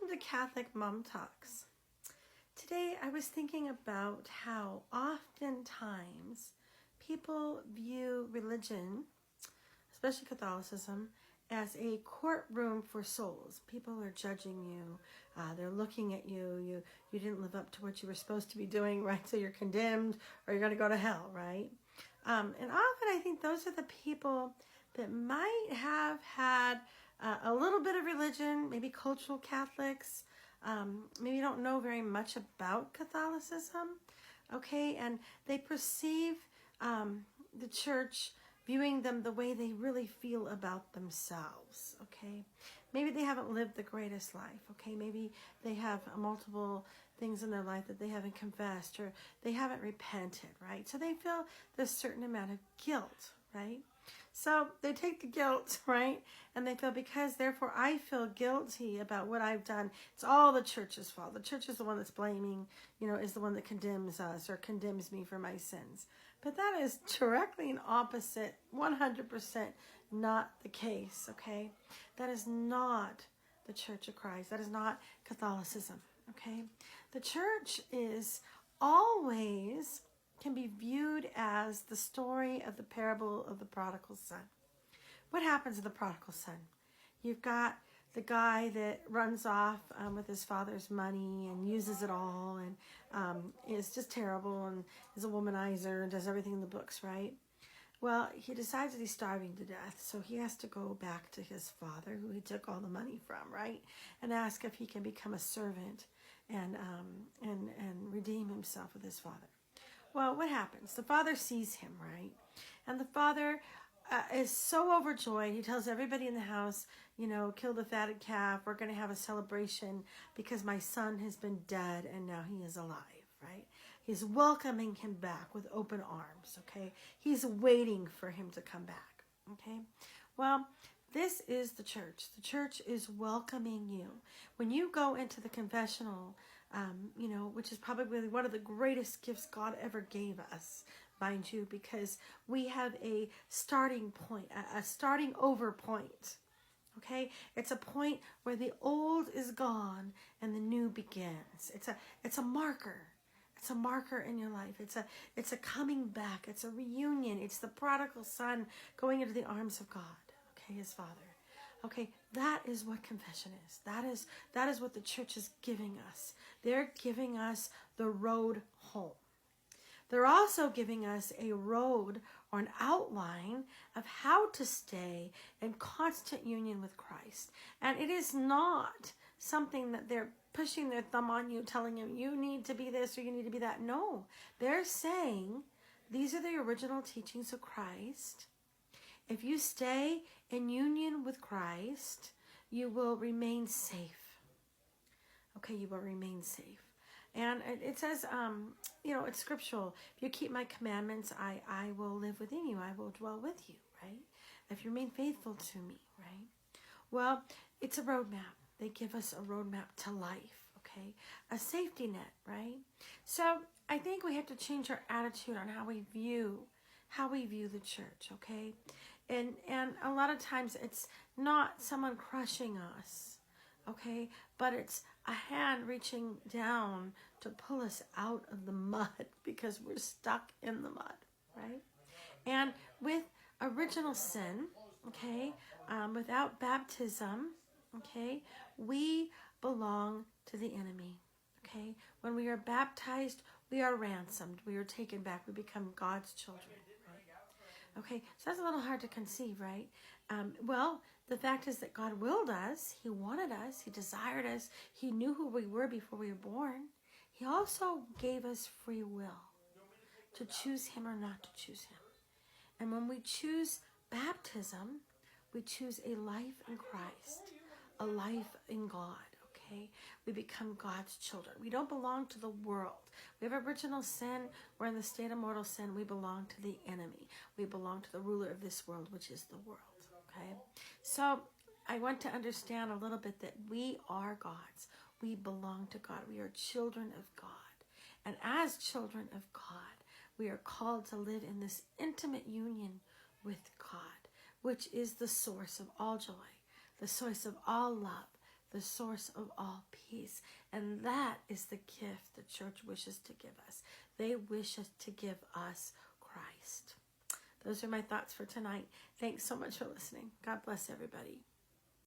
Welcome to Catholic Mom Talks. Today I was thinking about how oftentimes people view religion, especially Catholicism, as a courtroom for souls. People are judging you. They're looking at you. You didn't live up to what you were supposed to be doing, right? So you're condemned or you're going to go to hell, right? And often I think those are the people that might have had a little bit of religion, maybe cultural Catholics, maybe don't know very much about Catholicism, okay? And they perceive the church viewing them the way they really feel about themselves, okay? Maybe they haven't lived the greatest life, okay? Maybe they have multiple things in their life that they haven't confessed or they haven't repented, right? So they feel this certain amount of guilt, right? So they take the guilt, right? And they feel because therefore I feel guilty about what I've done. It's all the church's fault. The church is the one that's blaming, is the one that condemns us or condemns me for my sins. But that is directly an opposite, 100% not the case, okay? That is not the Church of Christ. That is not Catholicism, okay? The church is always can be viewed as the story of the parable of the prodigal son. What happens to the prodigal son? You've got the guy that runs off with his father's money and uses it all and is just terrible and is a womanizer and does everything in the books, right? Well, he decides that he's starving to death, so he has to go back to his father, who he took all the money from, right? And ask if he can become a servant and redeem himself with his father. Well, what happens? The father sees him, right? And the father is so overjoyed. He tells everybody in the house, kill the fatted calf. We're going to have a celebration because my son has been dead and now he is alive, right? He's welcoming him back with open arms, okay? He's waiting for him to come back, okay? Well, this is the church. The church is welcoming you. When you go into the confessional, which is probably one of the greatest gifts God ever gave us, mind you, because we have a starting point, a starting over point, okay? It's a point where the old is gone and the new begins. It's a marker. It's a marker in your life. It's a coming back. It's a reunion. It's the prodigal son going into the arms of God, okay, his father. Okay, that is what confession is. That is what the church is giving us. They're giving us the road home. They're also giving us a road or an outline of how to stay in constant union with Christ. And it is not something that they're pushing their thumb on you, telling you, you need to be this or you need to be that. No, they're saying these are the original teachings of Christ. If you stay in union with Christ, you will remain safe. Okay, you will remain safe. And it says, it's scriptural. If you keep my commandments, I will live within you. I will dwell with you, right? If you remain faithful to me, right? Well, it's a roadmap. They give us a roadmap to life, okay? A safety net, right? So I think we have to change our attitude on how we view the church, okay? And a lot of times it's not someone crushing us, okay? But it's a hand reaching down to pull us out of the mud because we're stuck in the mud, right? And with original sin, okay, without baptism, okay, we belong to the enemy, okay? When we are baptized, we are ransomed. We are taken back. We become God's children, right? Okay, so that's a little hard to conceive, right? Well, the fact is that God willed us. He wanted us. He desired us. He knew who we were before we were born. He also gave us free will to choose him or not to choose him. And when we choose baptism, we choose a life in Christ, a life in God. Okay, we become God's children. We don't belong to the world. We have original sin. We're in the state of mortal sin. We belong to the enemy. We belong to the ruler of this world, which is the world. Okay, so I want to understand a little bit that we are God's. We belong to God. We are children of God. And as children of God, we are called to live in this intimate union with God, which is the source of all joy, the source of all love, the source of all peace. And that is the gift the church wishes to give us. They wish us to give us Christ. Those are my thoughts for tonight. Thanks so much for listening. God bless everybody.